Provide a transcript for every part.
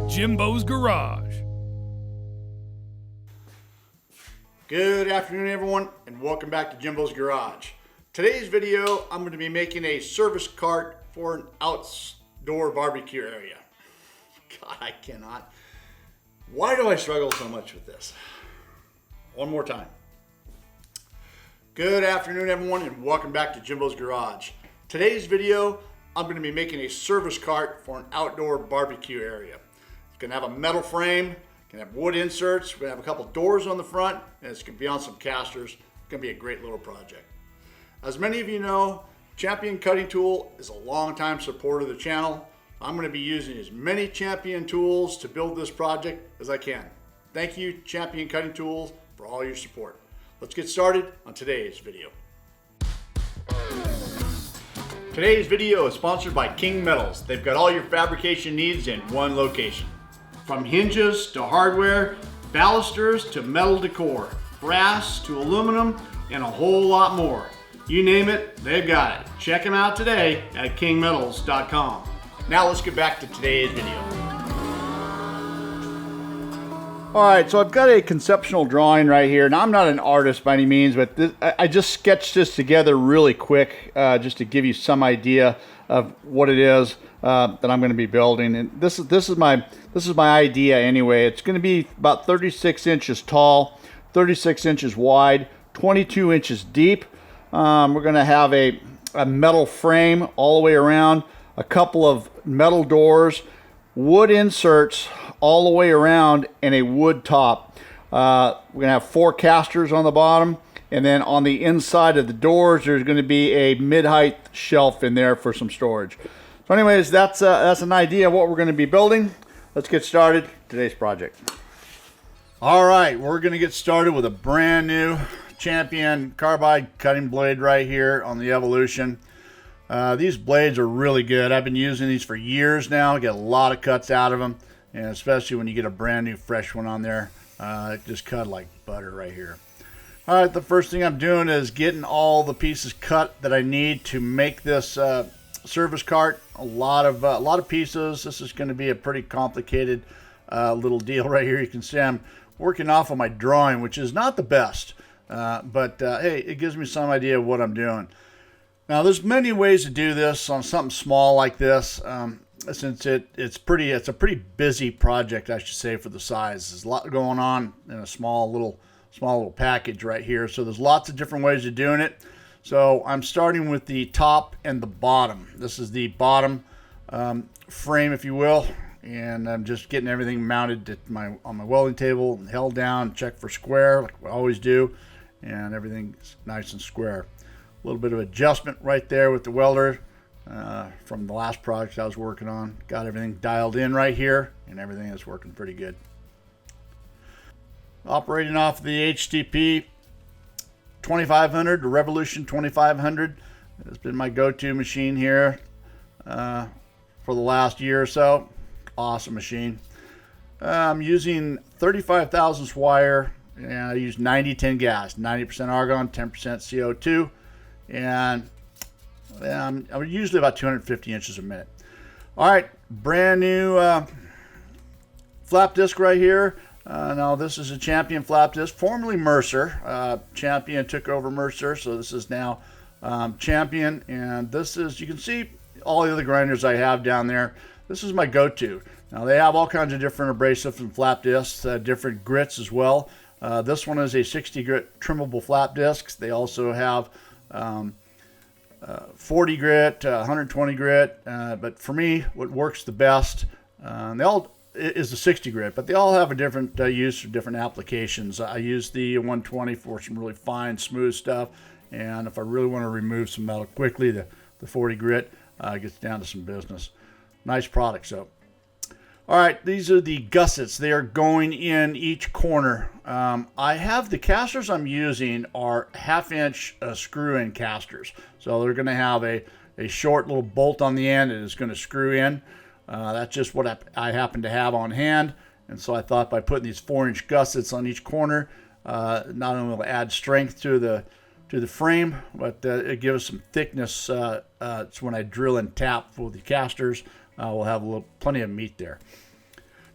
Jimbo's Garage. Good afternoon, everyone, and welcome back to Jimbo's Garage. Today's video, I'm going to be making a service cart for an outdoor barbecue area. God, I cannot. Why do I struggle so much with this? One more time. Good afternoon, everyone, and welcome back to Jimbo's Garage. Today's video, I'm going to be making a service cart for an outdoor barbecue area. It's going to have a metal frame. Can have wood inserts. We're going to have a couple doors on the front, and it's going to be on some casters. It's going to be a great little project. As many of you know, Champion Cutting Tool is a long-time supporter of the channel. I'm going to be using as many Champion tools to build this project as I can. Thank you, Champion Cutting Tools, for all your support. Let's get started on today's video. Today's video is sponsored by King Metals. They've got all your fabrication needs in one location. From hinges to hardware, balusters to metal decor, brass to aluminum, and a whole lot more. You name it, they've got it. Check them out today at kingmetals.com. Now let's get back to today's video. All right, so I've got a conceptual drawing right here. Now I'm not an artist by any means, but I just sketched this together really quick just to give you some idea of what it is that I'm going to be building. And this is my idea anyway. It's going to be about 36 inches tall, 36 inches wide, 22 inches deep. We're going to have a metal frame all the way around, a couple of metal doors, wood inserts all the way around, and a wood top. We're going to have 4 casters on the bottom, and then on the inside of the doors there's going to be a mid-height shelf in there for some storage. So anyways, that's an idea of what we're going to be building. Let's get started today's project. All right, we're going to get started with a brand new Champion carbide cutting blade right here on the Evolution. These blades are really good. I've been using these for years now. I get a lot of cuts out of them, and especially when you get a brand new fresh one on there, it just cut like butter right here. All right, the first thing I'm doing is getting all the pieces cut that I need to make this service cart. A lot of pieces. This is going to be a pretty complicated little deal right here. You can see I'm working off of my drawing, which is not the best, but hey, it gives me some idea of what I'm doing. Now, there's many ways to do this on something small like this. Since it's a pretty busy project, I should say, for the size. There's a lot going on in a small little package right here. So there's lots of different ways of doing it. So I'm starting with the top and the bottom. This is the bottom frame, if you will, and I'm just getting everything mounted on my welding table and held down, check for square like we always do, and everything's nice and square. A little bit of adjustment right there with the welder from the last project I was working on. Got everything dialed in right here, and everything is working pretty good. Operating off the HTP 2500, the Revolution 2500. It's been my go-to machine here for the last year or so. Awesome machine. I'm using 35 thousandths wire, and I use 90-10 gas, 90% argon, 10% CO2, and I'm usually about 250 inches a minute. All right, brand new flap disc right here. Now this is a Champion flap disc, formerly Mercer. Champion took over Mercer, so this is now Champion, and this is, you can see all the other grinders I have down there. This is my go-to. Now they have all kinds of different abrasive and flap discs, different grits as well. This one is a 60 grit trimmable flap disc. They also have 40 grit, 120 grit, but for me, what works the best, they all is the 60 grit, but they all have a different use for different applications. I use the 120 for some really fine, smooth stuff, and if I really want to remove some metal quickly, the 40 grit gets down to some business. Nice product. So, all right, these are the gussets. They are going in each corner. I have the casters I'm using are 1/2 inch screw-in casters, so they're going to have a short little bolt on the end that is going to screw in. That's just what I happen to have on hand, and so I thought by putting these 4-inch gussets on each corner, not only will it add strength to the frame, but it gives some thickness. So when I drill and tap with the casters, we'll have plenty of meat there.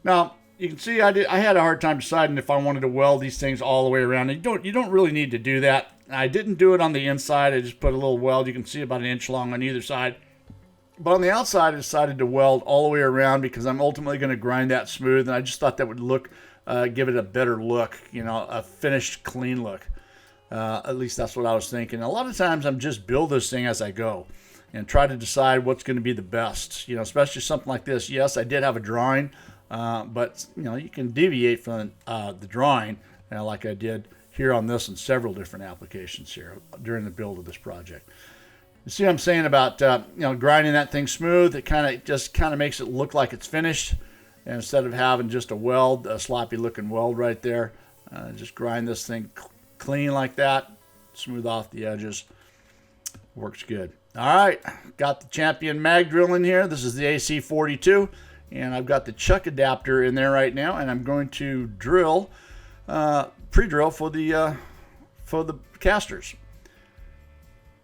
Now, you can see I had a hard time deciding if I wanted to weld these things all the way around. You don't really need to do that. I didn't do it on the inside. I just put a little weld. You can see about an inch long on either side. But on the outside, I decided to weld all the way around because I'm ultimately going to grind that smooth, and I just thought that would look, give it a better look, you know, a finished, clean look. At least that's what I was thinking. A lot of times I'm just build this thing as I go and try to decide what's going to be the best, you know, especially something like this. Yes, I did have a drawing, but, you know, you can deviate from the drawing, like I did here on this and several different applications here during the build of this project. You see what I'm saying about, you know, grinding that thing smooth? It just kind of makes it look like it's finished. And instead of having just a weld, a sloppy looking weld right there, just grind this thing clean like that, smooth off the edges. Works good. All right, got the Champion mag drill in here. This is the AC42, and I've got the chuck adapter in there right now, and I'm going to drill, pre-drill for the casters.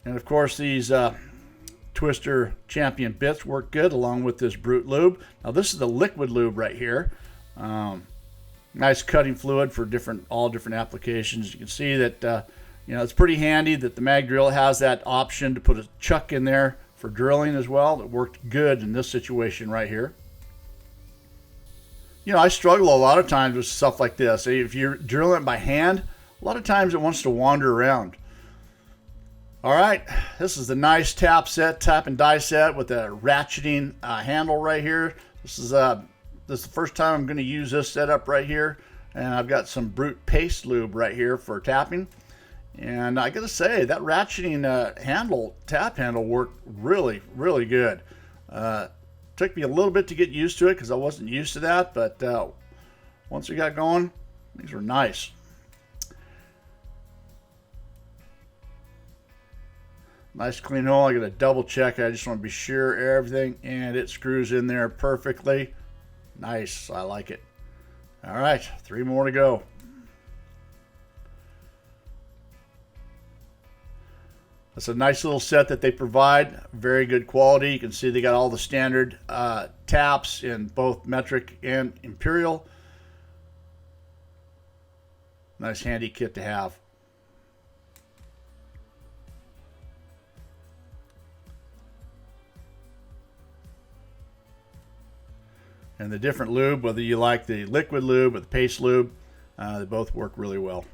And of course, these Twister Champion bits work good along with this Brute lube. Now this is the liquid lube right here. Nice cutting fluid for all different applications. You can see that you know, it's pretty handy that the mag drill has that option to put a chuck in there for drilling as well. It worked good in this situation right here. You know, I struggle a lot of times with stuff like this. If you're drilling it by hand, a lot of times it wants to wander around. All right, this is the nice tap and die set with a ratcheting handle right here. This is the first time I'm going to use this setup right here, and I've got some Brute paste lube right here for tapping. And I gotta say, that ratcheting tap handle worked really, really good. Took me a little bit to get used to it because I wasn't used to that, but once we got going, these were nice. Nice clean hole. I got to double check. I just want to be sure everything, and it screws in there perfectly. Nice. I like it. All right, 3 more to go. It's a nice little set that they provide. Very good quality. You can see they got all the standard taps in both metric and imperial. Nice handy kit to have. And the different lube, whether you like the liquid lube or the paste lube, they both work really well.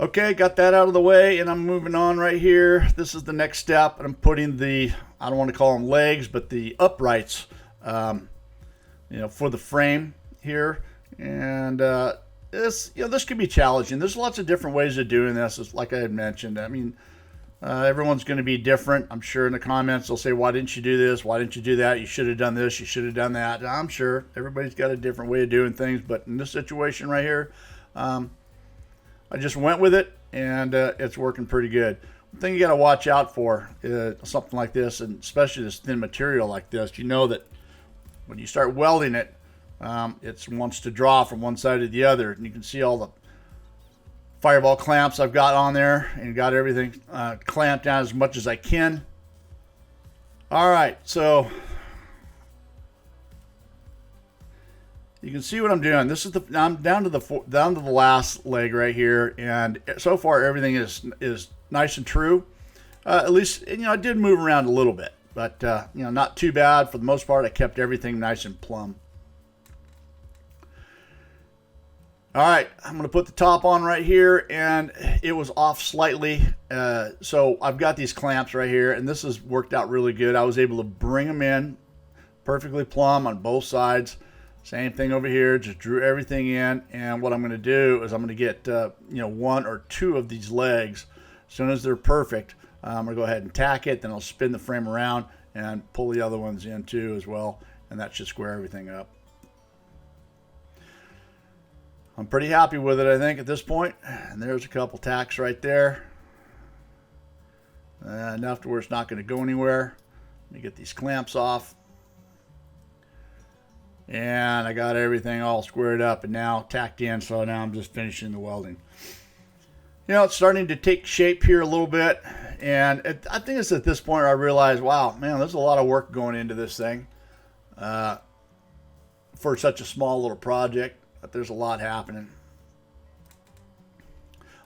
Okay, got that out of the way, and I'm moving on right here. This is the next step, and I'm putting the, I don't want to call them legs, but the uprights, you know, for the frame here. And this, you know, this could be challenging. There's lots of different ways of doing this, like I had mentioned. I mean, everyone's going to be different. I'm sure in the comments they'll say, why didn't you do this? Why didn't you do that? You should have done this. You should have done that. I'm sure everybody's got a different way of doing things, but in this situation right here, I just went with it, and it's working pretty good. One thing you got to watch out for is something like this, and especially this thin material like this. You know that when you start welding it, it wants to draw from one side to the other, and you can see all the fireball clamps I've got on there, and got everything clamped down as much as I can. All right, so you can see what I'm doing. This is I'm down to the last leg right here, and so far everything is nice and true. At least, you know, I did move around a little bit, but you know, not too bad for the most part. I kept everything nice and plumb. All right, I'm going to put the top on right here, and it was off slightly. So I've got these clamps right here, and this has worked out really good. I was able to bring them in perfectly plumb on both sides. Same thing over here, just drew everything in, and what I'm going to do is I'm going to get you know, 1 or 2 of these legs. As soon as they're perfect, I'm going to go ahead and tack it, then I'll spin the frame around and pull the other ones in too as well, and that should square everything up. I'm pretty happy with it, I think, at this point. And there's a couple tacks right there. Enough to where it's not going to go anywhere. Let me get these clamps off. And I got everything all squared up and now tacked in, so now I'm just finishing the welding. You know, it's starting to take shape here a little bit, and I think it's at this point where I realized, wow, man, there's a lot of work going into this thing. for such a small little project. But there's a lot happening.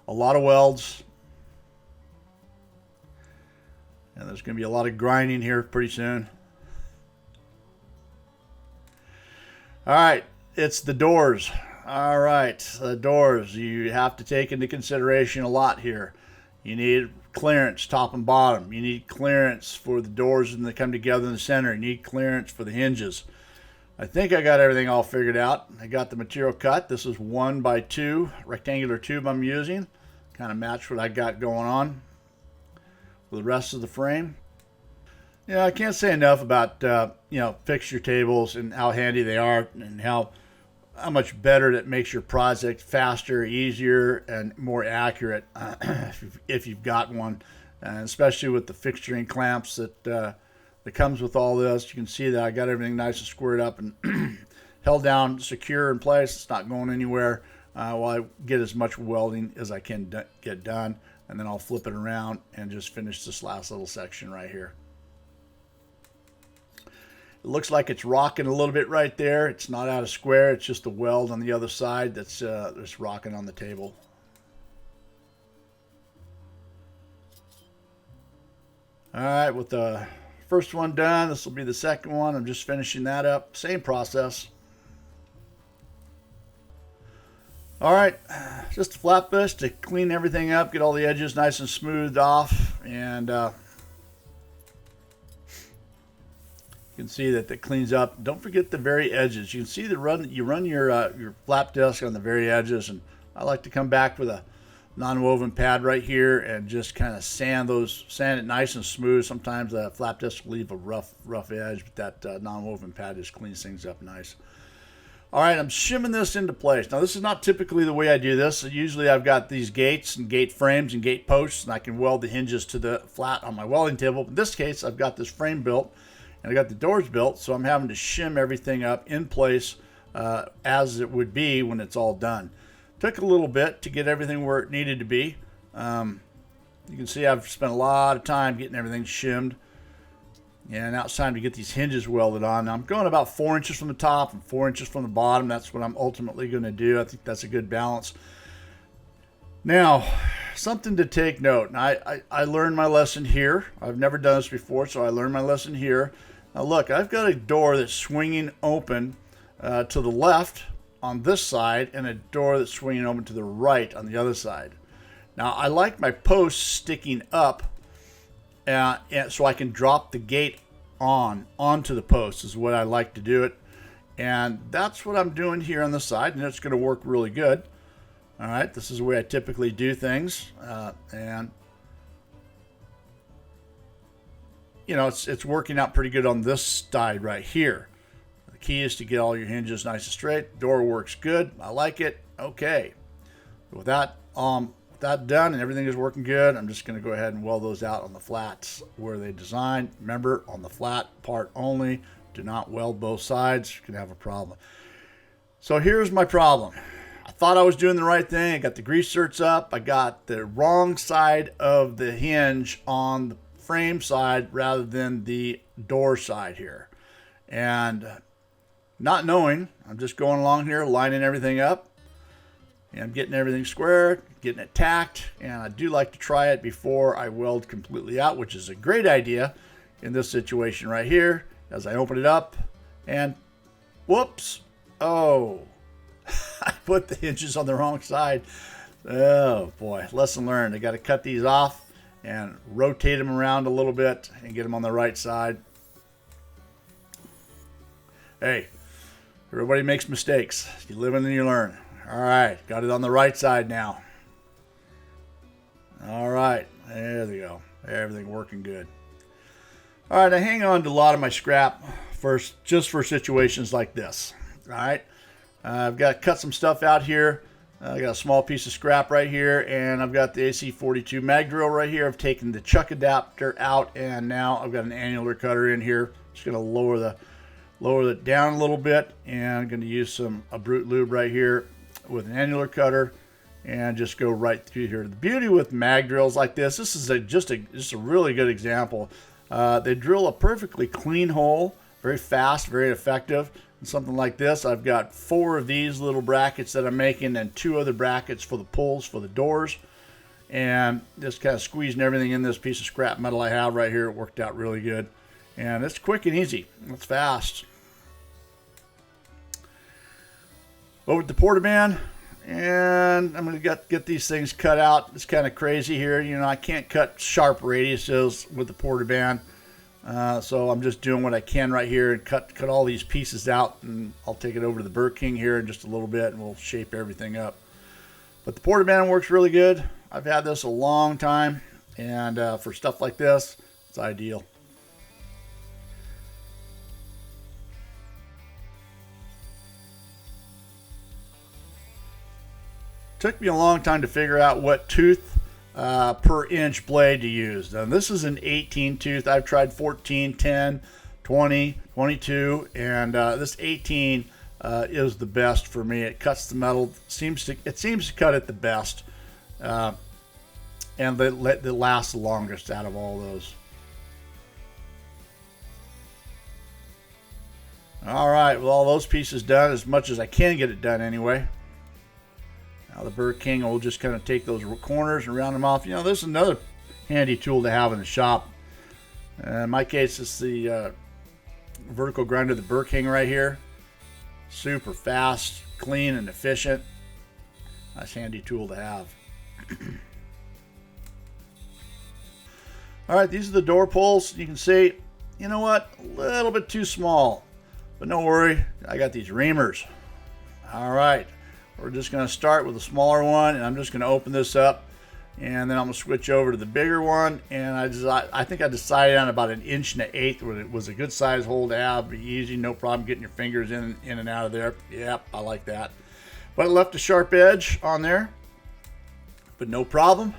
A lot of welds. And there's going to be a lot of grinding here pretty soon. All right, it's the doors. All right, the doors. You have to take into consideration a lot here. You need clearance top and bottom. You need clearance for the doors when they come together in the center. You need clearance for the hinges. I think I got everything all figured out. I got the material cut. This is 1x2 rectangular tube I'm using. Kind of match what I got going on with the rest of the frame. Yeah, I can't say enough about fixture tables and how handy they are, and how much better that makes your project faster, easier, and more accurate if you've got one, and especially with the fixturing clamps that comes with all this. You can see that I got everything nice and squared up and held down, secure in place. It's not going anywhere while I get as much welding as I can get done, and then I'll flip it around and just finish this last little section right here. It looks like it's rocking a little bit right there. It's not out of square. It's just a weld on the other side that's rocking on the table. All right, with the first one done, this will be the second one. I'm just finishing that up. Same process. All right, just a flat brush to clean everything up, get all the edges nice and smoothed off, and you can see that it cleans up. Don't forget the very edges. You can see you run your flap disc on the very edges, and I like to come back with a non-woven pad right here and just kind of sand it nice and smooth. Sometimes the flap disc will leave a rough edge, but that non-woven pad just cleans things up nice. All right, I'm shimming this into place. Now, this is not typically the way I do this. Usually I've got these gates and gate frames and gate posts, and I can weld the hinges to the flat on my welding table. But in this case, I've got this frame built, and I got the doors built, so I'm having to shim everything up in place as it would be when it's all done. Took a little bit to get everything where it needed to be. You can see I've spent a lot of time getting everything shimmed. And now it's time to get these hinges welded on. Now I'm going about 4 inches from the top and 4 inches from the bottom. That's what I'm ultimately going to do. I think that's a good balance. Now, something to take note. Now, I learned my lesson here. I've never done this before, so I learned my lesson here. Now look, I've got a door that's swinging open to the left on this side, and a door that's swinging open to the right on the other side. Now I like my posts sticking up, and so I can drop the gate onto the post is what I like to do it, and that's what I'm doing here on the side, and it's going to work really good. All right, this is the way I typically do things, and you know, it's working out pretty good on this side right here. The key is to get all your hinges nice and straight. Door works good. I like it. Okay. With that done and everything is working good, I'm just going to go ahead and weld those out on the flats where they designed. Remember, on the flat part only. Do not weld both sides. You can have a problem. So here's my problem. I thought I was doing the right thing. I got the grease zerks up. I got the wrong side of the hinge on the frame side rather than the door side here, and not knowing, I'm just going along here lining everything up, and I'm getting everything square, getting it tacked, and I do like to try it before I weld completely out, which is a great idea in this situation right here. As I open it up, and whoops, oh, I put the hinges on the wrong side. Oh boy, lesson learned. I got to cut these off and rotate them around a little bit and get them on the right side. Hey, everybody makes mistakes. You live and you learn. All right, got it on the right side now. All right, there we go. Everything working good. All right, I hang on to a lot of my scrap first, just for situations like this. All right, I've got to cut some stuff out here. I got a small piece of scrap right here, and I've got the AC42 mag drill right here. I've taken the chuck adapter out, and now I've got an annular cutter in here. Just going to lower it down a little bit, and I'm going to use a brute lube right here with an annular cutter, and just go right through here. The beauty with mag drills like this is just a really good example. They drill a perfectly clean hole very fast, very effective. And something like this, I've got 4 of these little brackets that I'm making and 2 other brackets for the pulls for the doors. And just kind of squeezing everything in this piece of scrap metal I have right here. It worked out really good. And it's quick and easy. It's fast. Over at the Portaband, and I'm going to get these things cut out. It's kind of crazy here. You know, I can't cut sharp radiuses with the Portaband. So I'm just doing what I can right here and cut all these pieces out, and I'll take it over to the Burr King here in just a little bit, and we'll shape everything up. But the Portaband works really good. I've had this a long time, and for stuff like this, it's ideal. Took me a long time to figure out what tooth per inch blade to use. Now, this is an 18 tooth. I've tried 14, 10, 20, 22, and this 18 is the best for me. It cuts the metal. It seems to cut it the best, and it lasts the longest out of all those. All right, well, all those pieces done as much as I can get it done anyway. Now the Burr King will just kind of take those corners and round them off. You know, this is another handy tool to have in the shop. In my case, it's the vertical grinder, the Burr King right here. Super fast, clean, and efficient. Nice handy tool to have. All right, these are the door pulls. You can see, you know what, a little bit too small. But don't worry, I got these Reamers. All right. We're just going to start with a smaller one, and I'm just going to open this up, and then I'm going to switch over to the bigger one. And I think I decided on about 1 1/8 where it was a good size hole to have. Be easy, no problem getting your fingers in and out of there. Yep, I like that. But I left a sharp edge on there, but no problem.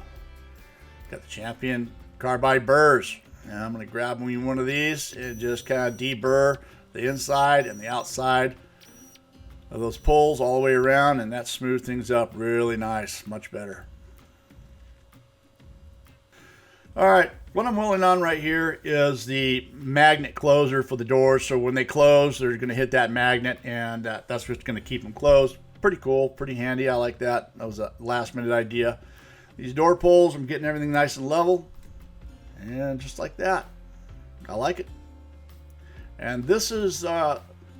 Got the Champion carbide burrs. And I'm going to grab one of these and just kind of deburr the inside and the outside of those pulls all the way around, and that smooth things up really nice, much better. All right, what I'm welding on right here is the magnet closer for the doors. So when they close, they're going to hit that magnet, and that's what's going to keep them closed. Pretty cool, pretty handy. I like that. That was a last minute idea. These door pulls, I'm getting everything nice and level, and just like that. I like it. And this is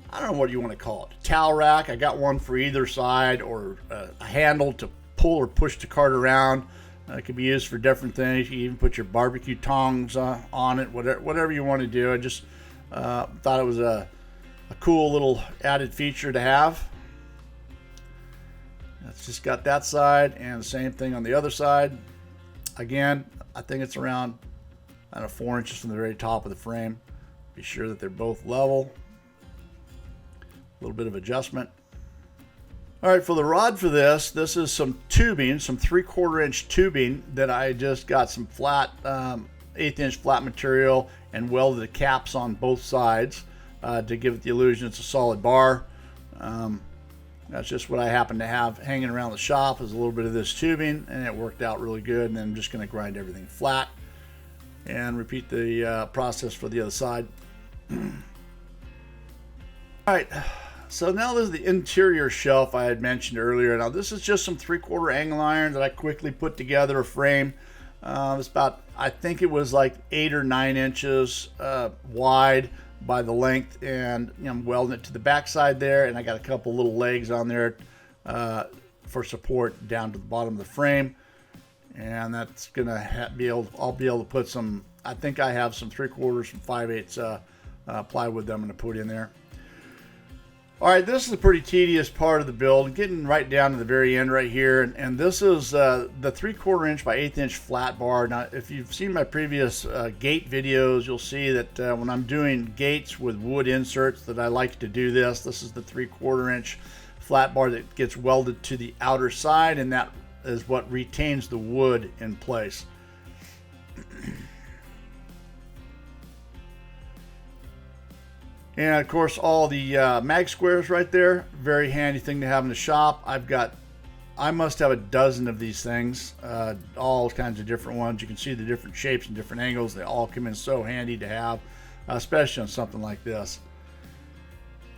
I don't know what you want to call it, a towel rack. I got one for either side, or a handle to pull or push the cart around. It can be used for different things. You can even put your barbecue tongs on it, whatever you want to do. I just thought it was a cool little added feature to have. It's just got that side, and the same thing on the other side. Again, I think it's around, I don't know, 4 inches from the very top of the frame. Be sure that they're both level. A little bit of adjustment. All right, for the rod for this is some tubing, some 3/4 inch tubing that I just got some flat 1/8 inch flat material and welded the caps on both sides to give it the illusion it's a solid bar. That's just what I happen to have hanging around the shop, is a little bit of this tubing, and it worked out really good. And then I'm just going to grind everything flat and repeat the process for the other side. All right. So now this is the interior shelf I had mentioned earlier. Now this is just some 3/4 angle iron that I quickly put together a frame. It's about, I think it was like 8 or 9 inches wide by the length, and I'm welding it to the back side there, and I got a couple little legs on there for support down to the bottom of the frame. And that's gonna I'll be able to put some, I think I have some 3/4 and 5/8 plywood that I'm gonna put in there. All right, this is a pretty tedious part of the build, getting right down to the very end right here. And this is the 3/4 inch by 1/8 inch flat bar. Now, if you've seen my previous gate videos, you'll see that when I'm doing gates with wood inserts that I like to do this. This is the 3/4 inch flat bar that gets welded to the outer side, and that is what retains the wood in place. And of course, all the mag squares right there, very handy thing to have in the shop. I must have a dozen of these things, all kinds of different ones. You can see the different shapes and different angles. They all come in so handy to have, especially on something like this.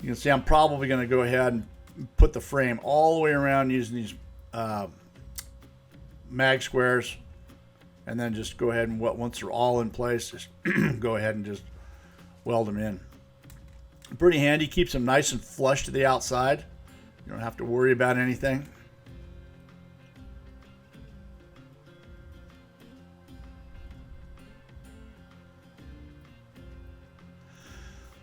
You can see I'm probably going to go ahead and put the frame all the way around using these mag squares, and then just go ahead and once they're all in place, just go ahead and just weld them in. Pretty handy, keeps them nice and flush to the outside. You don't have to worry about anything.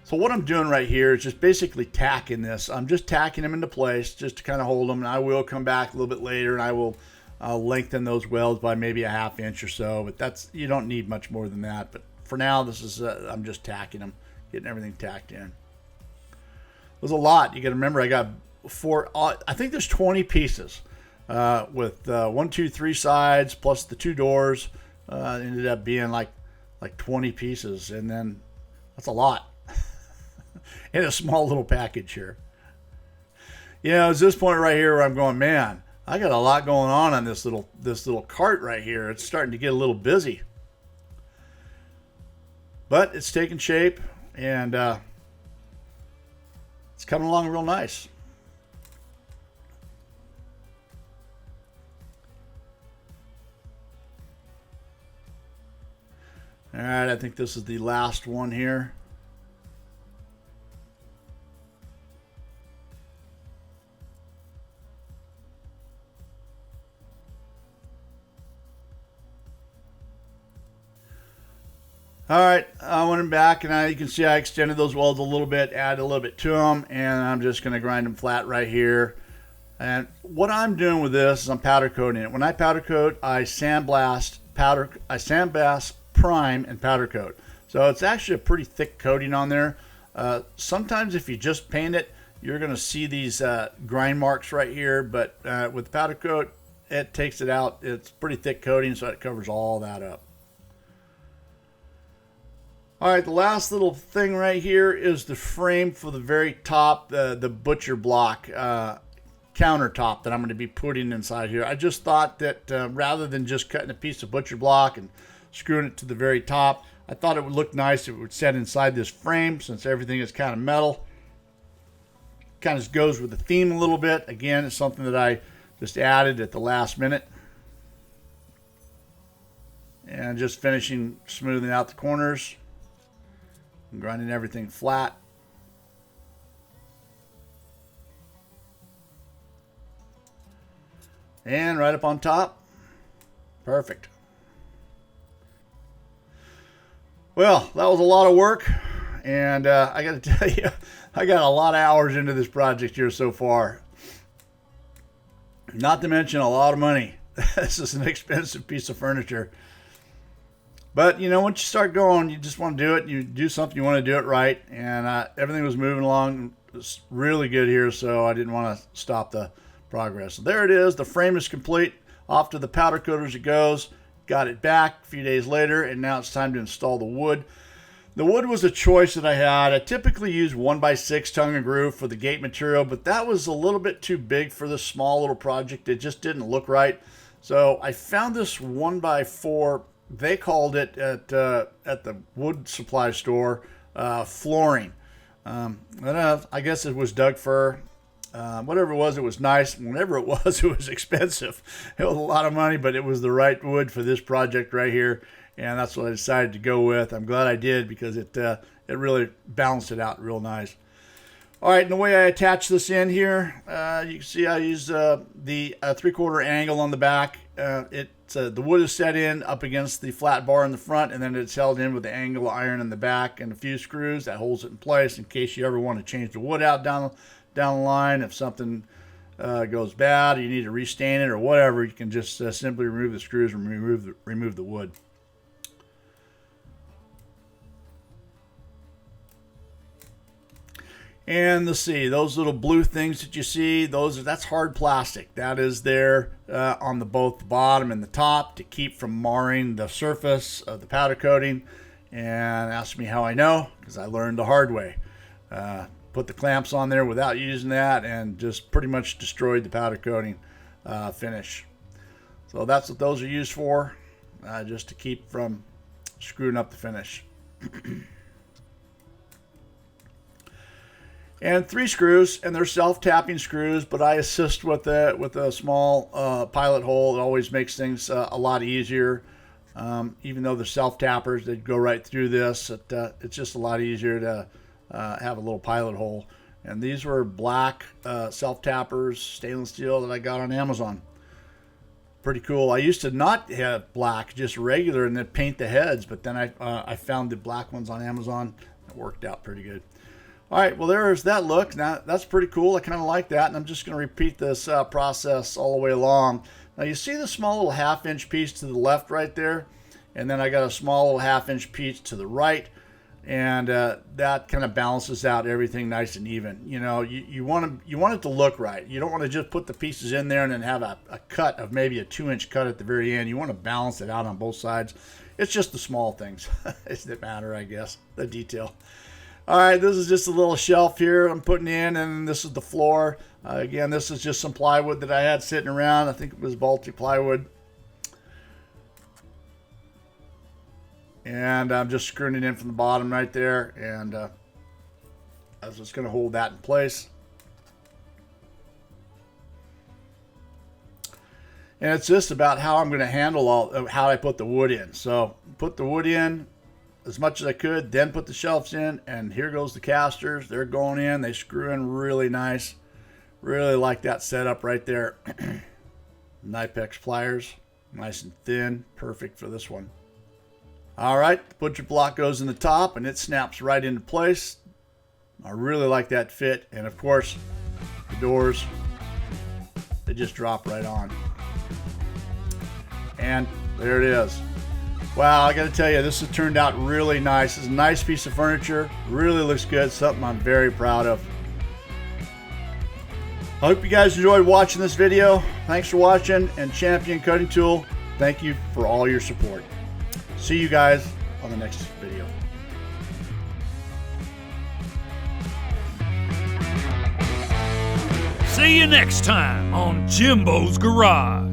So what I'm doing right here is just basically tacking this. I'm just tacking them into place just to kind of hold them, and I will come back a little bit later and I will lengthen those welds by maybe a ½ inch or so, but that's, you don't need much more than that. But for now, this is I'm just tacking them, getting everything tacked in. There's a lot. You got to remember, I got I think there's 20 pieces with 1, 2, 3 sides plus the 2 doors. Ended up being like 20 pieces, and then that's a lot in a small little package here. You know, it's this point right here where I'm going, man, I got a lot going on this little cart right here. It's starting to get a little busy, but it's taking shape, and it's coming along real nice. All right, I think this is the last one here. All right, I went back, and you can see I extended those welds a little bit, added a little bit to them, and I'm just going to grind them flat right here. And what I'm doing with this is I'm powder coating it. When I powder coat, I sandblast, prime, and powder coat. So it's actually a pretty thick coating on there. Sometimes if you just paint it, you're going to see these grind marks right here, but with powder coat, it takes it out. It's pretty thick coating, so it covers all that up. All right, the last little thing right here is the frame for the very top, the butcher block countertop that I'm going to be putting inside here. I just thought that rather than just cutting a piece of butcher block and screwing it to the very top, I thought it would look nice if it would set inside this frame, since everything is kind of metal. Kind of goes with the theme a little bit. Again, it's something that I just added at the last minute. And just finishing smoothing out the corners. Grinding everything flat. And right up on top. Perfect. Well, that was a lot of work, and I got to tell you, I got a lot of hours into this project here so far. Not to mention a lot of money. This is an expensive piece of furniture. But, you know, once you start going, you just want to do it. You do something, you want to do it right. And everything was moving along. It was really good here, so I didn't want to stop the progress. So there it is. The frame is complete. Off to the powder coaters it goes. Got it back a few days later, and now it's time to install the wood. The wood was a choice that I had. I typically use 1x6 tongue and groove for the gate material, but that was a little bit too big for this small little project. It just didn't look right. So I found this 1x4. They called it at the wood supply store flooring. I guess it was Doug fir. Whatever it was nice. Whatever it was expensive. It was a lot of money, but it was the right wood for this project right here, and that's what I decided to go with. I'm glad I did, because it really balanced it out real nice. All right, and the way I attach this in here, you can see I use the 3/4 angle on the back. The wood is set in up against the flat bar in the front, and then it's held in with the angle iron in the back and a few screws that holds it in place in case you ever want to change the wood out down the line. If something goes bad, or you need to restain it or whatever, you can just simply remove the screws and remove the wood. And let's see, those little blue things that you see, that's hard plastic. That is there on both the bottom and the top to keep from marring the surface of the powder coating. And ask me how I know, because I learned the hard way. Put the clamps on there without using that, and just pretty much destroyed the powder coating finish. So that's what those are used for, just to keep from screwing up the finish. And 3 screws, and they're self-tapping screws, but I assist with it with a small pilot hole. It always makes things a lot easier. Even though they're self-tappers, they'd go right through this. It's just a lot easier to have a little pilot hole. And these were black self-tappers, stainless steel, that I got on Amazon. Pretty cool. I used to not have black, just regular, and then paint the heads, but then I found the black ones on Amazon. It worked out pretty good. All right, well, there's that look. Now, that's pretty cool. I kind of like that, and I'm just going to repeat this process all the way along. Now, you see the small little half-inch piece to the left right there, and then I got a small little half-inch piece to the right, and that kind of balances out everything nice and even. You know, you want it to look right. You don't want to just put the pieces in there and then have a cut of maybe a 2-inch cut at the very end. You want to balance it out on both sides. It's just the small things that matter, I guess, the detail. All right, this is just a little shelf here I'm putting in, and this is the floor. Again, this is just some plywood that I had sitting around. I think it was Baltic plywood. And I'm just screwing it in from the bottom right there, and I was just going to hold that in place. And it's just about how I'm going to handle how I put the wood in. So put the wood in as much as I could, then put the shelves in, and here goes the casters. They're going in. They screw in really nice. Really like that setup right there. Knipex pliers, nice and thin, perfect for this one. All right, the butcher block goes in the top, and it snaps right into place. I really like that fit, and of course, the doors, they just drop right on. And there it is. Wow, I got to tell you, this has turned out really nice. It's a nice piece of furniture. Really looks good. Something I'm very proud of. I hope you guys enjoyed watching this video. Thanks for watching. And Champion Cutting Tool, thank you for all your support. See you guys on the next video. See you next time on Jimbo's Garage.